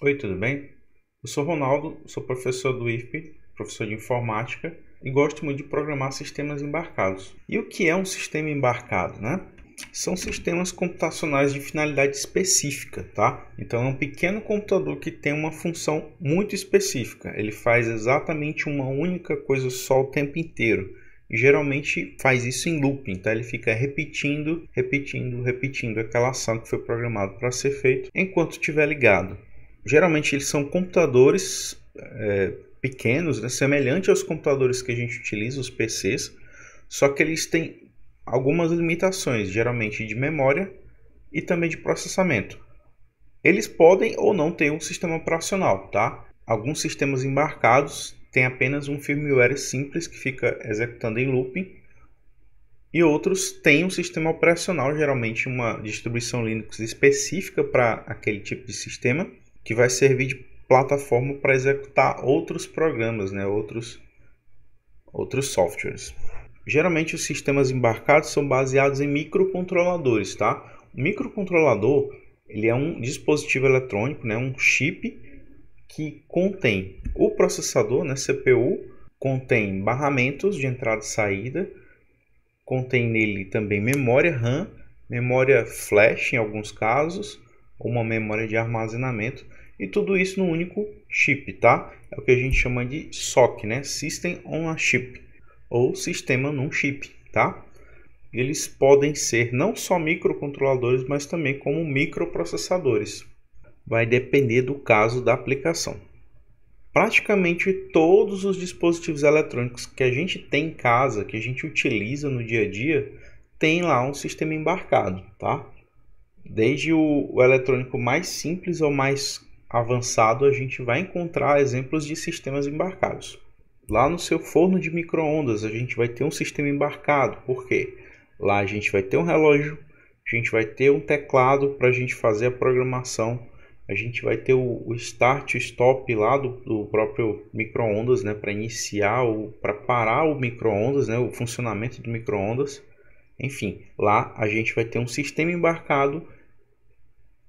Oi, tudo bem? Eu sou Ronaldo, sou professor do IFP, professor de informática e gosto muito de programar sistemas embarcados. E o que é um sistema embarcado, né? São sistemas computacionais de finalidade específica, tá? Então é um pequeno computador que tem uma função muito específica. Ele faz exatamente uma única coisa só o tempo inteiro. E geralmente faz isso em looping, tá? Ele fica repetindo aquela ação que foi programada para ser feita enquanto estiver ligado. Geralmente eles são computadores pequenos, né, semelhantes aos computadores que a gente utiliza, os PCs, só que eles têm algumas limitações, geralmente de memória e também de processamento. Eles podem ou não ter um sistema operacional, tá? Alguns sistemas embarcados têm apenas um firmware simples que fica executando em looping, e outros têm um sistema operacional, geralmente uma distribuição Linux específica para aquele tipo de sistema, que vai servir de plataforma para executar outros programas, né? outros softwares. Geralmente os sistemas embarcados são baseados em microcontroladores, tá? O microcontrolador ele é um dispositivo eletrônico, né? Um chip que contém o processador, né? CPU, contém barramentos de entrada e saída, contém nele também memória RAM, memória flash em alguns casos, ou uma memória de armazenamento, e tudo isso no único chip, tá? É o que a gente chama de SoC, né? System on a Chip, ou sistema num chip, tá? Eles podem ser não só microcontroladores, mas também como microprocessadores. Vai depender do caso da aplicação. Praticamente todos os dispositivos eletrônicos que a gente tem em casa, que a gente utiliza no dia a dia, tem lá um sistema embarcado, tá? Desde o eletrônico mais simples ao mais avançado, a gente vai encontrar exemplos de sistemas embarcados. Lá no seu forno de micro-ondas, a gente vai ter um sistema embarcado. Por quê? Lá a gente vai ter um relógio, a gente vai ter um teclado para a gente fazer a programação, a gente vai ter o start e stop lá do próprio micro-ondas, né, para iniciar ou para parar o micro-ondas, né, o funcionamento do micro-ondas. Enfim, lá a gente vai ter um sistema embarcado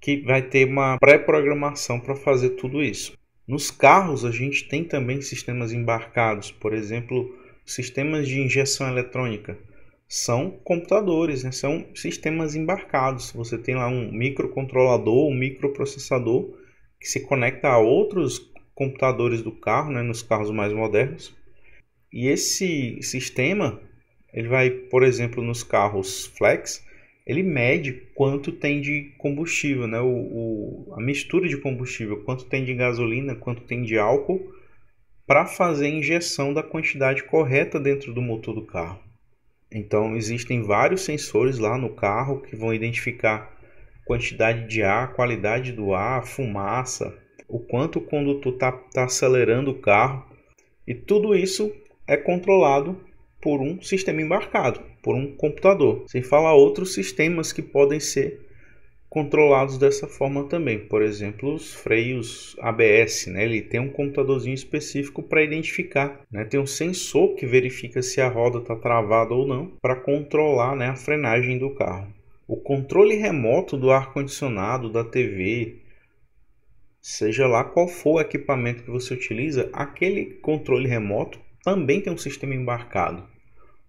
que vai ter uma pré-programação para fazer tudo isso. Nos carros a gente tem também sistemas embarcados, por exemplo, sistemas de injeção eletrônica. São computadores, né? São sistemas embarcados. Você tem lá um microcontrolador, um microprocessador que se conecta a outros computadores do carro, né? Nos carros mais modernos. E esse sistema, ele vai, por exemplo, nos carros flex, ele mede quanto tem de combustível, né? A mistura de combustível, quanto tem de gasolina, quanto tem de álcool, para fazer a injeção da quantidade correta dentro do motor do carro. Então existem vários sensores lá no carro que vão identificar quantidade de ar, qualidade do ar, fumaça, o quanto o condutor está acelerando o carro, e tudo isso é controlado por um sistema embarcado, por um computador. Sem falar outros sistemas que podem ser controlados dessa forma também. Por exemplo, os freios ABS, né? Ele tem um computadorzinho específico para identificar, né? Tem um sensor que verifica se a roda está travada ou não para controlar, né, a frenagem do carro. O controle remoto do ar-condicionado, da TV, seja lá qual for o equipamento que você utiliza, aquele controle remoto também tem um sistema embarcado,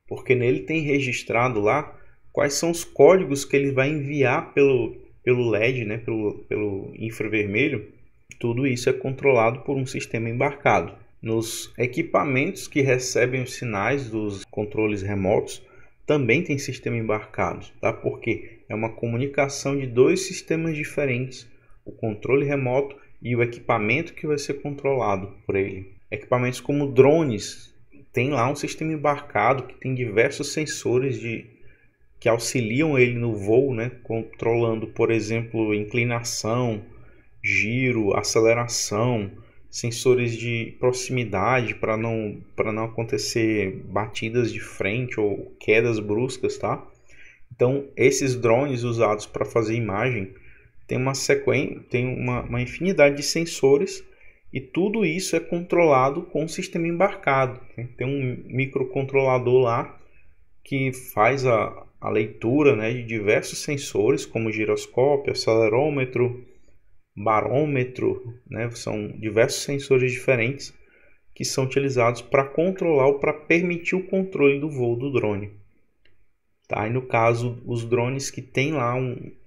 porque nele tem registrado lá quais são os códigos que ele vai enviar pelo LED, né, pelo infravermelho. Tudo isso é controlado por um sistema embarcado. Nos equipamentos que recebem os sinais dos controles remotos, também tem sistema embarcado, tá? Porque é uma comunicação de dois sistemas diferentes, o controle remoto e o equipamento que vai ser controlado por ele. Equipamentos como drones, tem lá um sistema embarcado que tem diversos sensores que auxiliam ele no voo, né? Controlando, por exemplo, inclinação, giro, aceleração, sensores de proximidade para não acontecer batidas de frente ou quedas bruscas, tá? Então, esses drones usados para fazer imagem tem uma sequência, tem uma infinidade de sensores, e tudo isso é controlado com um sistema embarcado, né? Tem um microcontrolador lá que faz a leitura, né, de diversos sensores, como giroscópio, acelerômetro, barômetro, né? São diversos sensores diferentes que são utilizados para controlar ou para permitir o controle do voo do drone. Tá? E no caso, os drones que tem lá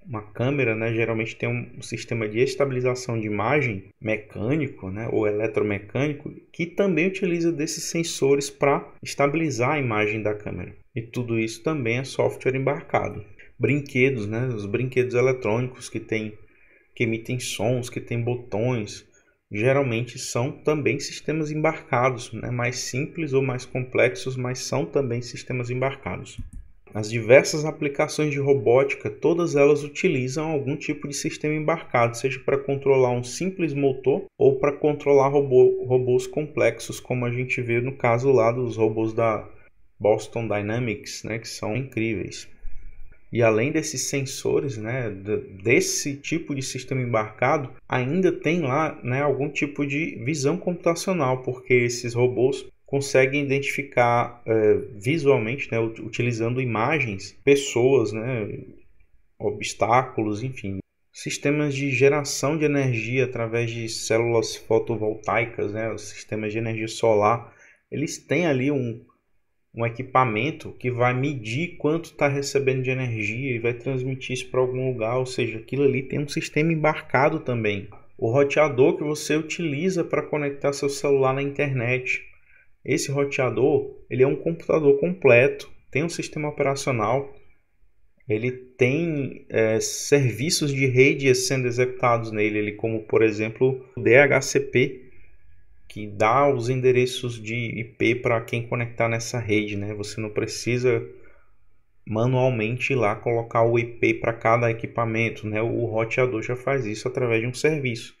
uma câmera, né, geralmente tem um sistema de estabilização de imagem mecânico, né, ou eletromecânico, que também utiliza desses sensores para estabilizar a imagem da câmera. E tudo isso também é software embarcado. Brinquedos, né, os brinquedos eletrônicos que emitem sons, que têm botões, geralmente são também sistemas embarcados, né, mais simples ou mais complexos, mas são também sistemas embarcados. As diversas aplicações de robótica, todas elas utilizam algum tipo de sistema embarcado, seja para controlar um simples motor ou para controlar robôs complexos, como a gente vê no caso lá dos robôs da Boston Dynamics, né, que são incríveis. E além desses sensores, né, desse tipo de sistema embarcado, ainda tem lá, né, algum tipo de visão computacional, porque esses robôs conseguem identificar visualmente, né, utilizando imagens, pessoas, né, obstáculos, enfim. Sistemas de geração de energia através de células fotovoltaicas, né, os sistemas de energia solar, eles têm ali um equipamento que vai medir quanto está recebendo de energia e vai transmitir isso para algum lugar, ou seja, aquilo ali tem um sistema embarcado também. O roteador que você utiliza para conectar seu celular na internet. Esse roteador, ele é um computador completo, tem um sistema operacional, ele tem serviços de rede sendo executados nele, como por exemplo o DHCP, que dá os endereços de IP para quem conectar nessa rede, né? Você não precisa manualmente ir lá colocar o IP para cada equipamento, né? O roteador já faz isso através de um serviço.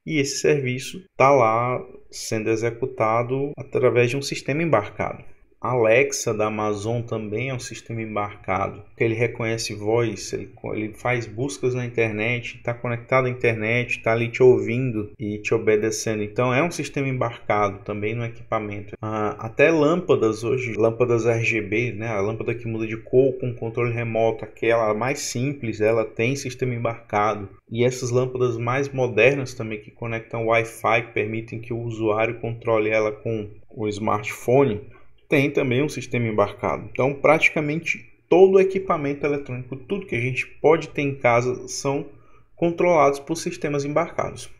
E esse serviço está lá sendo executado através de um sistema embarcado. A Alexa da Amazon também é um sistema embarcado, que ele reconhece voz, ele faz buscas na internet, está conectado à internet, está ali te ouvindo e te obedecendo. Então é um sistema embarcado também no equipamento. Até lâmpadas hoje, lâmpadas RGB, né? A lâmpada que muda de cor com controle remoto, aquela mais simples, ela tem sistema embarcado. E essas lâmpadas mais modernas também que conectam Wi-Fi, que permitem que o usuário controle ela com o smartphone, tem também um sistema embarcado. Então, praticamente todo o equipamento eletrônico, tudo que a gente pode ter em casa, são controlados por sistemas embarcados.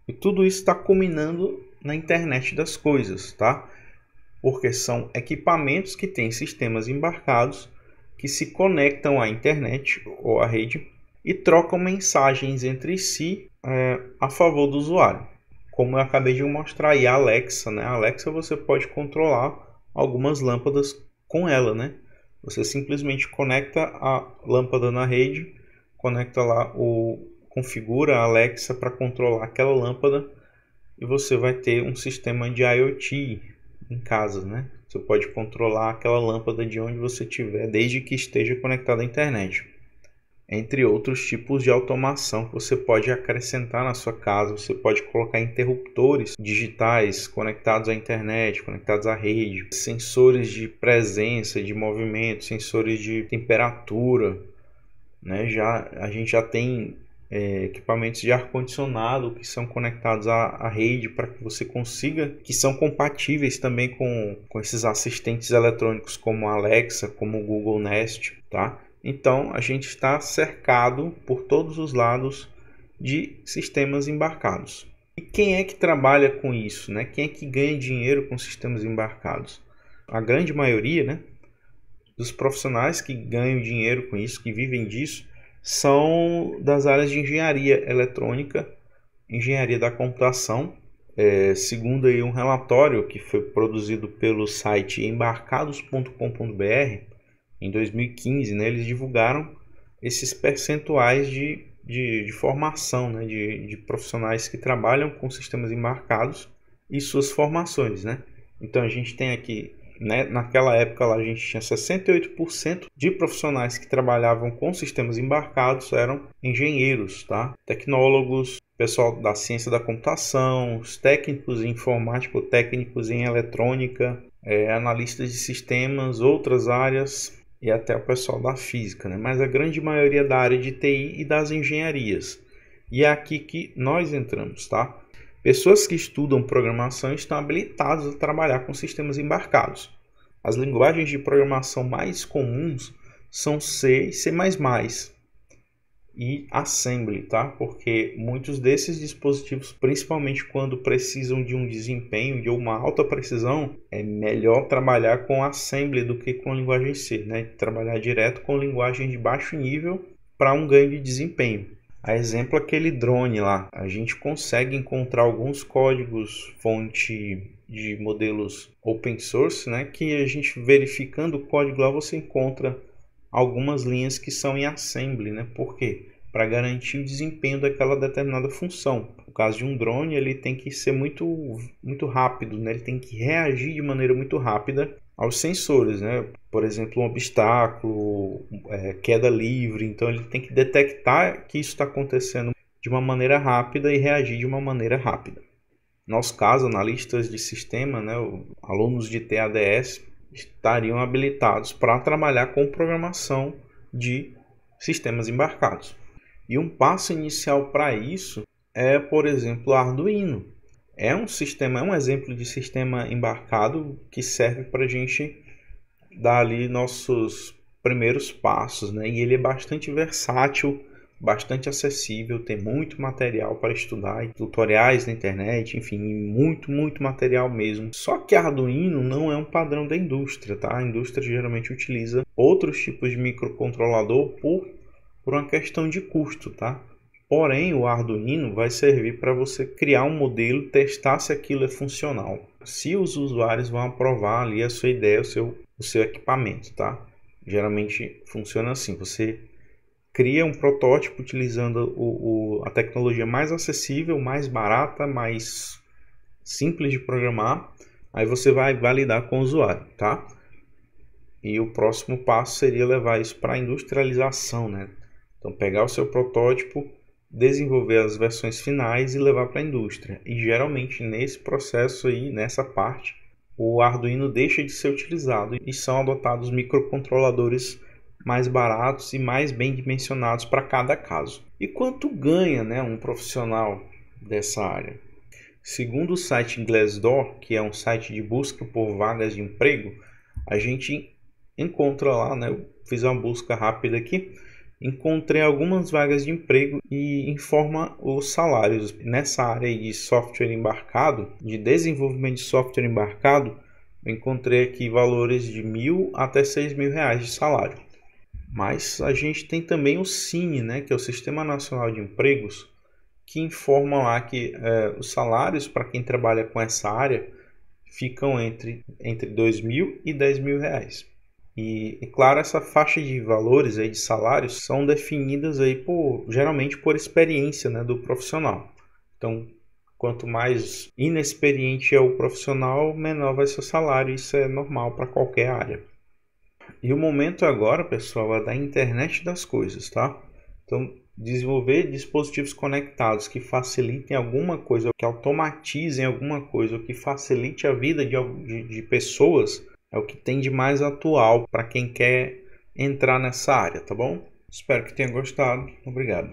E tudo isso está culminando na internet das coisas, tá? Porque são equipamentos que têm sistemas embarcados que se conectam à internet ou à rede e trocam mensagens entre si a favor do usuário. Como eu acabei de mostrar aí a Alexa, né? A Alexa você pode controlar algumas lâmpadas com ela, né? Você simplesmente conecta a lâmpada na rede, conecta lá configura a Alexa para controlar aquela lâmpada e você vai ter um sistema de IoT em casa, né? Você pode controlar aquela lâmpada de onde você estiver, desde que esteja conectado à internet. Entre outros tipos de automação que você pode acrescentar na sua casa. Você pode colocar interruptores digitais conectados à internet, conectados à rede, sensores de presença, de movimento, sensores de temperatura, né? A gente já tem equipamentos de ar-condicionado que são conectados à rede para que você consiga, que são compatíveis também com esses assistentes eletrônicos como a Alexa, como o Google Nest, tá? Então, a gente está cercado por todos os lados de sistemas embarcados. E quem é que trabalha com isso, né? Quem é que ganha dinheiro com sistemas embarcados? A grande maioria, né, dos profissionais que ganham dinheiro com isso, que vivem disso, são das áreas de engenharia eletrônica, engenharia da computação. Segundo aí um relatório que foi produzido pelo site embarcados.com.br, em 2015, né, eles divulgaram esses percentuais de formação, né, de profissionais que trabalham com sistemas embarcados e suas formações, né? Então a gente tem aqui, né, naquela época lá, a gente tinha 68% de profissionais que trabalhavam com sistemas embarcados eram engenheiros, tá? Tecnólogos, pessoal da ciência da computação, os técnicos em informática, técnicos em eletrônica, analistas de sistemas, outras áreas, e até o pessoal da física, né? Mas a grande maioria da área de TI e das engenharias. E é aqui que nós entramos, tá? Pessoas que estudam programação estão habilitadas a trabalhar com sistemas embarcados. As linguagens de programação mais comuns são C e C++ e Assembly, tá? Porque muitos desses dispositivos, principalmente quando precisam de um desempenho de uma alta precisão, é melhor trabalhar com Assembly do que com linguagem C, né? Trabalhar direto com linguagem de baixo nível para um ganho de desempenho. A exemplo, aquele drone lá, a gente consegue encontrar alguns códigos fonte de modelos open source, né, que a gente verificando o código lá você encontra algumas linhas que são em assembly, né? Por quê? Para garantir o desempenho daquela determinada função. No caso de um drone, ele tem que ser muito rápido, né? Ele tem que reagir de maneira muito rápida aos sensores, né? Por exemplo, um obstáculo, queda livre. Então ele tem que detectar que isso está acontecendo de uma maneira rápida e reagir de uma maneira rápida. No nosso caso, analistas de sistema, né, alunos de TADS, estariam habilitados para trabalhar com programação de sistemas embarcados. E um passo inicial para isso é, por exemplo, o Arduino. É um exemplo de sistema embarcado que serve para a gente dar ali nossos primeiros passos, né? E ele é bastante versátil, bastante acessível, tem muito material para estudar, tutoriais na internet, enfim, muito material mesmo. Só que Arduino não é um padrão da indústria, tá? A indústria geralmente utiliza outros tipos de microcontrolador por uma questão de custo, tá? Porém, o Arduino vai servir para você criar um modelo, testar se aquilo é funcional. Se os usuários vão aprovar ali a sua ideia, o seu equipamento, tá? Geralmente funciona assim, você cria um protótipo utilizando a tecnologia mais acessível, mais barata, mais simples de programar. Aí você vai validar com o usuário, tá? E o próximo passo seria levar isso para a industrialização, né? Então pegar o seu protótipo, desenvolver as versões finais e levar para a indústria. E geralmente nesse processo aí, nessa parte, o Arduino deixa de ser utilizado e são adotados microcontroladores mais baratos e mais bem dimensionados para cada caso. E quanto ganha, né, um profissional dessa área? Segundo o site Glassdoor, que é um site de busca por vagas de emprego, a gente encontra lá, né, eu fiz uma busca rápida aqui, encontrei algumas vagas de emprego e informa os salários. Nessa área de software embarcado, de desenvolvimento de software embarcado, eu encontrei aqui valores de R$1.000 até R$6.000 de salário. Mas a gente tem também o Cine, né, que é o Sistema Nacional de Empregos, que informa lá que os salários para quem trabalha com essa área ficam entre R$2.000 e R$10.000. E claro, essa faixa de valores aí de salários são definidas aí geralmente por experiência, né, do profissional. Então, quanto mais inexperiente é o profissional, menor vai ser o salário. Isso é normal para qualquer área. E o momento agora, pessoal, é da internet das coisas, tá? Então, desenvolver dispositivos conectados que facilitem alguma coisa, que automatizem alguma coisa, ou que facilite a vida de pessoas, é o que tem de mais atual para quem quer entrar nessa área, tá bom? Espero que tenha gostado. Obrigado.